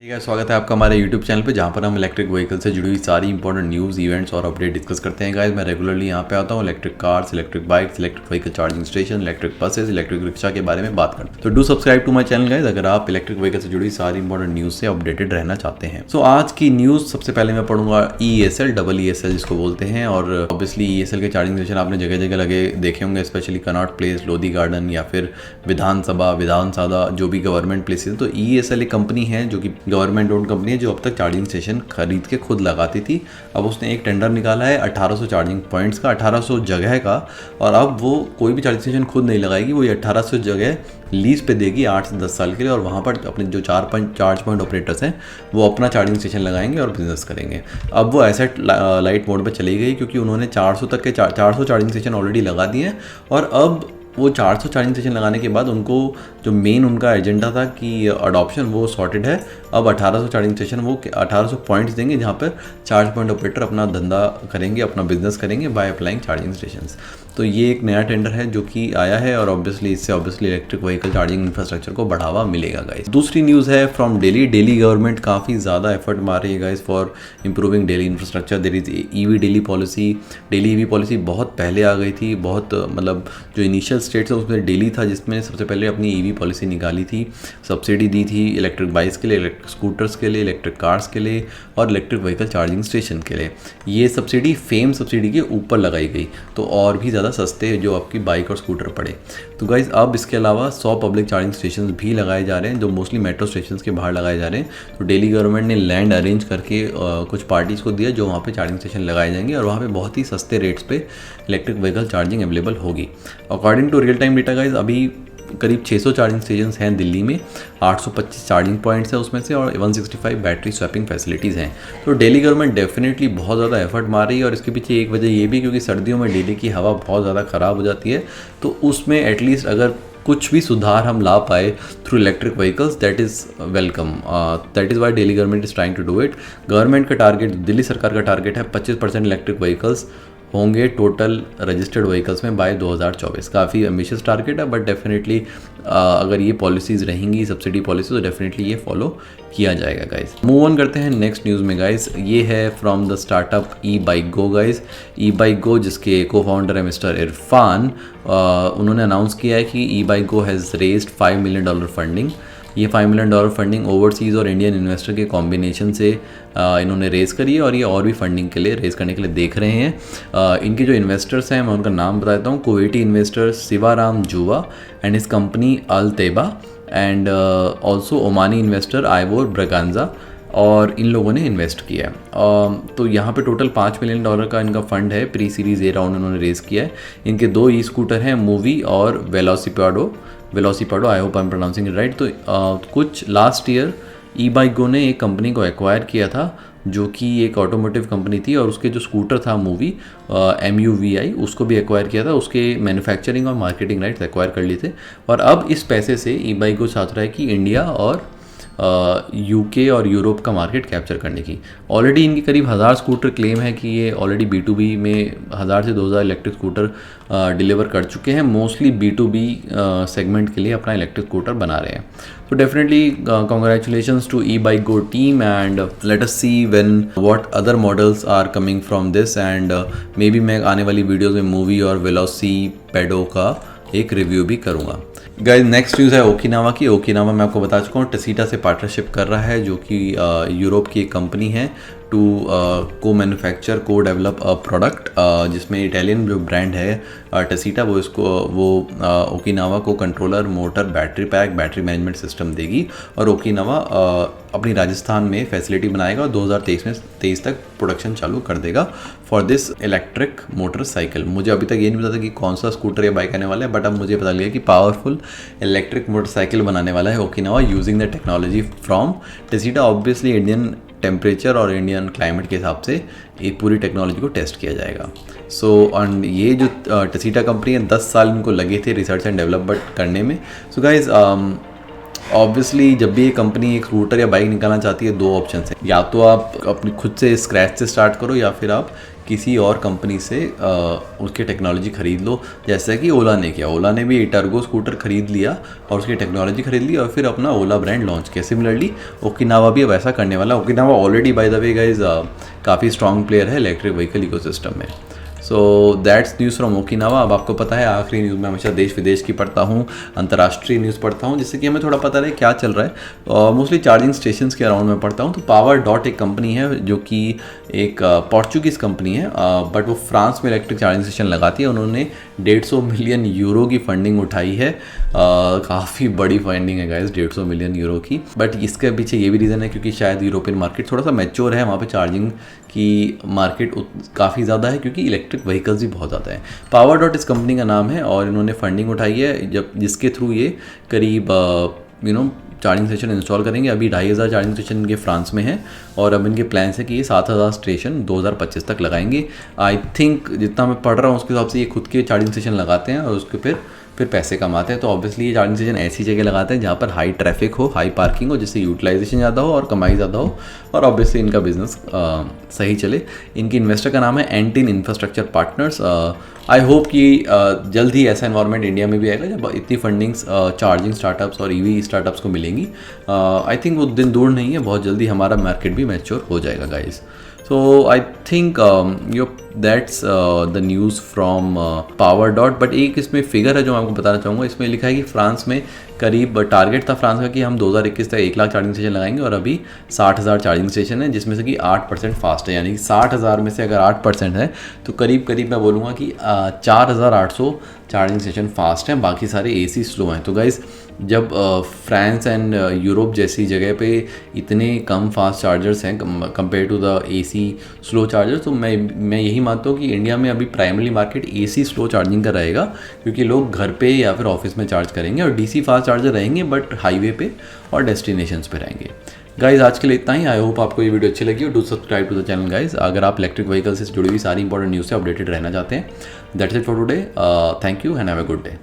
ठीक है, स्वागत है आपका हमारे YouTube चैनल पे जहाँ पर हम इलेक्ट्रिक व्हीकल से जुड़ी हुई सारी इंपॉर्टेंट न्यूज़ इवेंट्स और अपडेट डिस्कस करते हैं गाइस। मैं रेगुलरली यहाँ पे आता हूँ electric cars, electric bikes, electric vehicle charging station, electric buses, electric rickshaw के बारे में बात करते हैं। तो do subscribe to my channel guys अगर आप इलेक्ट्रिक व्हीकल से जुड़ी सारी इंपॉर्टेंट न्यूज़ से अपडेटेड रहना चाहते हैं। सो आज की न्यूज़ सबसे पहले मैं पढ़ूंगा EESL जिसको बोलते हैं, और ऑब्वियसली EESL के चार्जिंग स्टेशन आपने जगह जगह लगे देखे होंगे, specially Connaught place, Lodhi garden या फिर विधानसभा जो भी गवर्नमेंट प्लेसेस। तो EESL एक कंपनी है जो कि गवर्नमेंट ओन्ड कंपनी है जो अब तक चार्जिंग स्टेशन खरीद के खुद लगाती थी। अब उसने एक टेंडर निकाला है 1800 चार्जिंग पॉइंट्स का, 1800 जगह का, और अब वो कोई भी चार्जिंग स्टेशन खुद नहीं लगाएगी, वो ये 1800 जगह लीज पे देगी 8 से 10 साल के लिए, और वहाँ पर अपने जो चार्ज पॉइंट ऑपरेटर्स हैं वो अपना चार्जिंग स्टेशन लगाएंगे और बिजनेस करेंगे। अब वो एसेट लाइट मोड पे चली गई क्योंकि उन्होंने 400 तक के 400 चार्जिंग स्टेशन ऑलरेडी लगा दिए हैं, और अब वो 400 चार्जिंग स्टेशन लगाने के बाद उनको जो मेन उनका एजेंडा था कि अडॉप्शन, वो सॉर्टेड है। अब 1800 चार्जिंग स्टेशन वो 1800 पॉइंट्स देंगे जहाँ पर चार्ज पॉइंट ऑपरेटर अपना धंधा करेंगे, अपना बिजनेस करेंगे बाय अप्लाइंग चार्जिंग स्टेशंस। तो ये एक नया टेंडर है जो कि आया है, और ऑब्वियसली इससे इलेक्ट्रिक व्हीकल चार्जिंग इंफ्रास्ट्रक्चर को बढ़ावा मिलेगा गाइस। दूसरी न्यूज़ है फ्रॉम दिल्ली गवर्नमेंट काफ़ी ज़्यादा एफर्ट मार रही है guys for improving Delhi infrastructure. There is EV Delhi policy. Delhi EV policy बहुत पहले आ गई थी, बहुत मतलब जो इनिशियल स्टेट्स है उसमें दिल्ली था जिसमें सबसे पहले अपनी ईवी पॉलिसी निकाली थी, सब्सिडी दी थी इलेक्ट्रिक बाइक्स के लिए, इलेक्ट्रिक स्कूटर्स के लिए, इलेक्ट्रिक कार्स के लिए और इलेक्ट्रिक व्हीकल चार्जिंग स्टेशन के लिए। ये सब्सिडी फेम सब्सिडी के ऊपर लगाई गई, तो और भी ज़्यादा सस्ते जो आपकी बाइक और स्कूटर पड़े। तो गाइज़ अब इसके अलावा 100 पब्लिक चार्जिंग स्टेशन भी लगाए जा रहे हैं जो मोस्टली मेट्रो स्टेशन के बाहर लगाए जा रहे हैं। तो दिल्ली गवर्नमेंट ने लैंड अरेंज करके कुछ पार्टीज़ को दिया जो वहाँ पे चार्जिंग स्टेशन लगाए जाएंगे, और वहाँ पे बहुत ही सस्ते रेट्स पे इलेक्ट्रिक व्हीकल चार्जिंग अवेलेबल होगी। According to real time data guys अभी करीब 600 चार्जिंग स्टेशन हैं दिल्ली में, 825 चार्जिंग पॉइंट्स हैं उसमें से, और 165 बैटरी स्वैपिंग फैसिलिटीज़ हैं। तो दिल्ली गवर्नमेंट डेफिनेटली बहुत ज़्यादा एफर्ट मार रही है, और इसके पीछे एक वजह ये भी क्योंकि सर्दियों में दिल्ली की हवा बहुत ज़्यादा ख़राब हो जाती है, तो उसमें एटलीस्ट अगर कुछ भी सुधार हम ला पाए through electric vehicles, that is welcome. That is why Delhi government is trying to do it. Government का टारगेट, दिल्ली सरकार का टारगेट है 25% इलेक्ट्रिक व्हीकल्स होंगे टोटल रजिस्टर्ड व्हीकल्स में बाय 2024। काफ़ी एम्बिशियस टारगेट है, बट डेफिनेटली अगर ये पॉलिसीज़ रहेंगी, सब्सिडी पॉलिसी, तो डेफिनेटली ये फॉलो किया जाएगा गाइस। मूव ऑन करते हैं नेक्स्ट न्यूज़ में गाइस। ये है from the startup eBikeGo guys. eBikeGo जिसके को फाउंडर है मिस्टर इरफान, उन्होंने अनाउंस किया है कि eBikeGo has raised $5 million funding. ये $5 मिलियन फंडिंग ओवरसीज़ और इंडियन इन्वेस्टर के कॉम्बिनेशन से इन्होंने रेज़ करी है, और ये और भी फंडिंग के लिए रेज़ करने के लिए देख रहे हैं। इनके जो इन्वेस्टर्स हैं मैं उनका नाम बताता हूँ। Kuwaiti investor Shivaram Juva and his company Al Taiba, and also Omani investor Ivor Braganza, और इन लोगों ने इन्वेस्ट किया है। तो यहाँ पे टोटल $5 मिलियन का इनका फंड है। प्री सीरीज़ ए राउंड उन्होंने रेज़ किया है। इनके 2 ई स्कूटर हैं, मूवी और वेलोसिपाडो, I hope I am pronouncing it right. तो कुछ लास्ट ईयर eBikeGo ने एक कंपनी को एक्वायर किया था जो कि एक ऑटोमोटिव कंपनी थी, और उसके जो स्कूटर था मूवी MUVI, उसको भी एक्वायर किया था, उसके मैन्युफैक्चरिंग और मार्केटिंग राइट्स एक्वायर कर लिए थे। और अब इस पैसे से eBikeGo चाहता रहा है कि इंडिया और UK और यूरोप का मार्केट कैप्चर करने की। ऑलरेडी इनकी करीब 1000 स्कूटर क्लेम है कि ये ऑलरेडी B2B में 1000 से 2000 इलेक्ट्रिक स्कूटर डिलीवर कर चुके हैं। मोस्टली B2B सेगमेंट के लिए अपना इलेक्ट्रिक स्कूटर बना रहे हैं। तो definitely congratulations to eBikeGo team, and let us see when what other models are coming from this, and maybe मैं आने वाली वीडियोज़ में मूवी और वेलोसिपेडो का एक रिव्यू भी करूँगा। गाइस नेक्स्ट न्यूज़ है ओकिनावा की। ओकिनावा मैं आपको बता चुका हूँ टेसीटा से पार्टनरशिप कर रहा है, जो कि यूरोप की एक कंपनी है, टू को मैन्युफैक्चर को डेवलप अ प्रोडक्ट, जिसमें इटालियन जो ब्रांड है टेसीटा वो ओकिनावा को controller, motor, battery pack, battery management system देगी, और ओकिनावा अपनी राजस्थान में फैसिलिटी बनाएगा और 2023 तक प्रोडक्शन चालू कर देगा फॉर दिस इलेक्ट्रिक मोटरसाइकिल। मुझे अभी तक ये नहीं पता था कि कौन सा स्कूटर या बाइक आने वाला है, बट अब मुझे पता लगा कि पावरफुल इलेक्ट्रिक मोटरसाइकिल बनाने वाला है Okinawa using the technology from टेसीटा। ऑब्वियसली इंडियन टेम्परेचर और इंडियन क्लाइमेट के हिसाब से ये पूरी टेक्नोलॉजी को टेस्ट किया जाएगा। सो एंड ये जो टेसीटा कंपनी है 10 साल इनको लगे थे रिसर्च एंड डेवलपमेंट करने में। सो गाइज ऑब्वियसली जब भी ये कंपनी एक स्कूटर या बाइक निकालना चाहती है, 2 ऑप्शन हैं। या तो आप अपनी खुद से स्क्रैच से स्टार्ट करो, या फिर आप किसी और कंपनी से उसकी टेक्नोलॉजी ख़रीद लो, जैसा कि ओला ने किया। ओला ने भी टर्गो स्कूटर ख़रीद लिया और उसकी टेक्नोलॉजी ख़रीद ली और फिर अपना ओला ब्रांड लॉन्च किया। सिमिलरली ओकिनावा भी अब ऐसा करने वाला। Okinawa already by the way guys काफ़ी स्ट्रॉन्ग प्लेयर है इलेक्ट्रिक व्हीकल इकोसिस्टम में। So that's news from Okinawa. अब आपको पता है आखिरी न्यूज़ में हमेशा देश विदेश की पढ़ता हूँ, अंतर्राष्ट्रीय न्यूज़ पढ़ता हूँ, जिससे कि हमें थोड़ा पता रहे क्या चल रहा है। मोस्टली चार्जिंग स्टेशंस के अराउंड में पढ़ता हूँ। तो पावर डॉट एक कंपनी है जो कि एक पोर्चुगीज़ कंपनी है, बट वो फ्रांस में इलेक्ट्रिक चार्जिंग स्टेशन लगाती है। उन्होंने 150 मिलियन यूरो की फंडिंग उठाई है। काफ़ी बड़ी फंडिंग है गाइस, 150 मिलियन यूरो की। बट इसके पीछे ये भी रीज़न है क्योंकि शायद यूरोपियन मार्केट थोड़ा सा मैच्योर है, वहाँ पे चार्जिंग की मार्केट काफ़ी ज़्यादा है क्योंकि इलेक्ट्रिक व्हीकल्स भी बहुत ज़्यादा है। पावर डॉट इस कंपनी का नाम है और इन्होंने फंडिंग उठाई है जिसके थ्रू ये करीब चार्जिंग स्टेशन इंस्टॉल करेंगे। अभी 2500 चार्जिंग स्टेशन इनके फ्रांस में है और अब इनके प्लान है कि ये 7000 स्टेशन 2025 तक लगाएंगे। आई थिंक जितना मैं पढ़ रहा हूँ उसके हिसाब से ये खुद के चार्जिंग स्टेशन लगाते हैं और उसके फिर पैसे कमाते हैं। तो ऑब्वियसली ये चार्जिंग स्टेशन ऐसी जगह लगाते हैं जहाँ पर हाई ट्रैफिक हो, हाई पार्किंग हो, जिससे यूटिलाइजेशन ज़्यादा हो और कमाई ज़्यादा हो और ऑब्वियसली इनका बिजनेस सही चले। इनकी इन्वेस्टर का नाम है एंटिन इंफ्रास्ट्रक्चर पार्टनर्स। आई होप कि जल्द ही ऐसा एनवायरनमेंट इंडिया में भी आएगा जब इतनी फंडिंग्स चार्जिंग स्टार्टअप्स और ईवी स्टार्टअप्स को मिलेंगी। आई थिंक वो दिन दूर नहीं है, बहुत जल्दी हमारा मार्केट भी मैच्योर हो जाएगा guys. So I think that's the news from power dot. But एक इसमें फिगर है जो मैं आपको बताना चाहूँगा। इसमें लिखा है कि फ्रांस में करीब टारगेट था फ्रांस का कि हम 2021 तक 1 लाख चार्जिंग स्टेशन लगाएंगे और अभी 60,000 चार्जिंग स्टेशन है, जिसमें से कि 8% फास्ट है। यानी कि 60,000 में से अगर 8% है तो करीब करीब मैं बोलूँगा कि 4,800 चार्जिंग स्टेशन फास्ट हैं, बाकी सारे AC स्लो हैं। तो गाइज़ जब फ्रांस एंड यूरोप जैसी जगह पे इतने कम फास्ट चार्जर्स हैं compare to the AC slow chargers, तो मैं यही मानता हूँ कि इंडिया में अभी primary market AC slow charging का रहेगा क्योंकि लोग घर पे या फिर ऑफिस में चार्ज करेंगे और DC फास्ट चार्जर रहेंगे बट हाईवे पे और डेस्टिनेशंस पे रहेंगे। गाइज आज के लिए इतना ही। आई होप आपको ये वीडियो अच्छी लगी हो। Do subscribe to the channel guys अगर आप इलेक्ट्रिक व्हीकल से जुड़ी हुई सारी इंपॉर्टेंट न्यूज़ से अपडेटेड रहना चाहते हैं। That's it for today. Thank you and have a good day.